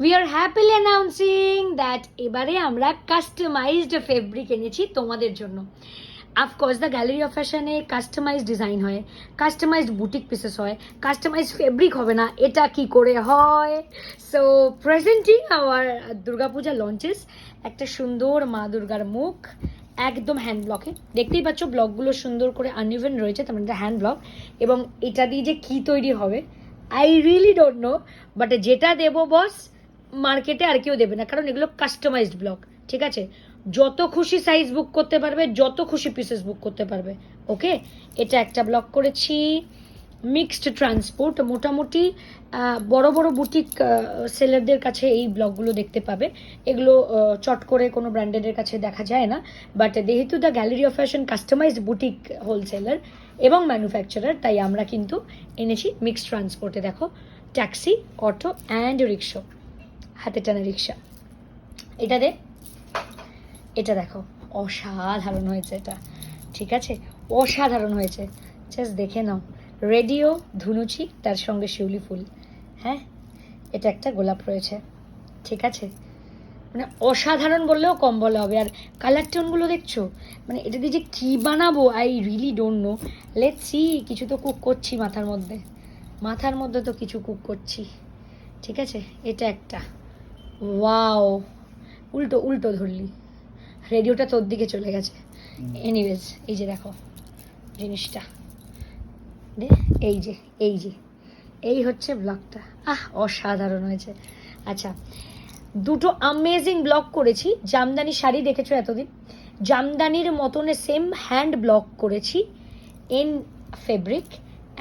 We are happily announcing that এবারে আমরা customized fabric এনেছি তোমাদের জন্য। অফকোর্স দ্য গ্যালারি অফ ফ্যাশনে কাস্টমাইজ ডিজাইন হয়, কাস্টমাইজড বুটিক পিসেস হয়, কাস্টমাইজ ফেব্রিক হবে না, এটা কি করে হয়? So presenting our Durga Puja launches একটা সুন্দর মা দুর্গার মুখ, একদম হ্যান্ড ব্লকে। দেখতেই পাচ্ছ ব্লকগুলো সুন্দর করে আনইভেন রয়েছে, তার মানে এটা হ্যান্ড ব্লক। এবং এটা দিয়ে যে কী তৈরি হবে I really don't know, but যেটা দেবো বস মার্কেটে আর কেউ দেবে না, কারণ এগুলো কাস্টমাইজড ব্লক। ঠিক আছে, যত খুশি সাইজ বুক করতে পারবে, যত খুশি পিসেস বুক করতে পারবে। ওকে, এটা একটা ব্লক করেছি। মিক্সড ট্রান্সপোর্ট, মোটামুটি বড় বড় বুটিক সেলারদের কাছে এই ব্লকগুলো দেখতে পাবে। এগুলো চট করে কোনো ব্র্যান্ডেডের কাছে দেখা যায় না, বাট যেহেতু the gallery of fashion customised boutique wholesaler এবং ম্যানুফ্যাকচারার, তাই আমরা কিন্তু এনেছি মিক্সড ট্রান্সপোর্টে। দেখো, ট্যাক্সি, অটো অ্যান্ড রিক্সা, হাতে টানা রিক্সা। এটা এটা দেখো, অসাধারণ হয়েছে এটা। ঠিক আছে, অসাধারণ হয়েছে, জাস্ট দেখে নাও। রেডিও ধুনুচি, তার সঙ্গে শিউলি ফুল। হ্যাঁ, এটা একটা গোলাপ রয়েছে। ঠিক আছে, মানে অসাধারণ বললেও কম বলা হবে। আর কালার টোনগুলো দেখছো, মানে এটা দিয়ে যে কী বানাবো I really don't know. Let's see, কিছু তো কুক করছি মাথার মধ্যে তো কিছু কুক করছি। ঠিক আছে, এটা একটা। ওয়াও, উল্টো উল্টো ধরলি, রেডিওটা তোর দিকে চলে গেছে। এনিওয়েজ, এই যে দেখো জিনিসটা, এই হচ্ছে ব্লগটা। অসাধারণ হয়েছে। আচ্ছা, দুটো আমেজিং ব্লক করেছি। জামদানি শাড়ি দেখেছো এতদিন, জামদানির মতনে সেম হ্যান্ড ব্লক করেছি in fabric,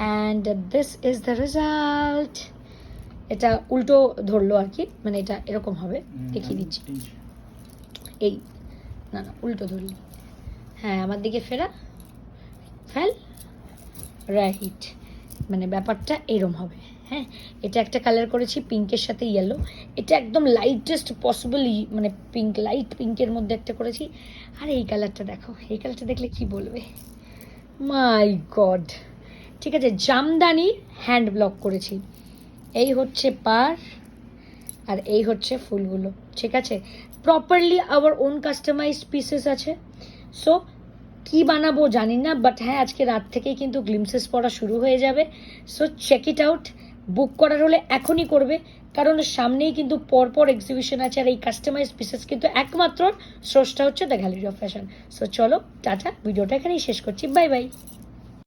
and this is the result. এটা উল্টো ধরলো আর কি, মানে এটা এরকম হবে, দেখিয়ে দিচ্ছি। এই না, উল্টো ধরলি, হ্যাঁ আমার দিকে ফেল, রাইট, মানে ব্যাপারটা এরম হবে। হ্যাঁ, এটা একটা কালার করেছি পিঙ্কের সাথে ইয়েলো, এটা একদম লাইটেস্ট পসিবল, মানে পিঙ্ক, লাইট পিঙ্কের মধ্যে একটা করেছি। আর এই কালারটা দেখো, এই কালারটা দেখলে কি বলবে, মাই গড। ঠিক আছে, জামদানি হ্যান্ড ব্লক করেছি। এই হচ্ছে পার, আর এই হচ্ছে ফুলগুলো। ঠিক আছে, properly our own customised pieces আছে। সো কি বানাবো জানি না, বাট হ্যাঁ আজকে রাত থেকেই কিন্তু গ্লিমসেস পড়া শুরু হয়ে যাবে। So check it out. Book করার হলে এখনই করবে, কারণ সামনেই কিন্তু পরপর এক্সিবিশন আছে। আর এই কাস্টমাইজ পিসেস কিন্তু একমাত্র স্রষ্টা হচ্ছে the gallery of fashion. So চলো টাটা, ভিডিওটা এখানেই শেষ করছি, বাই বাই।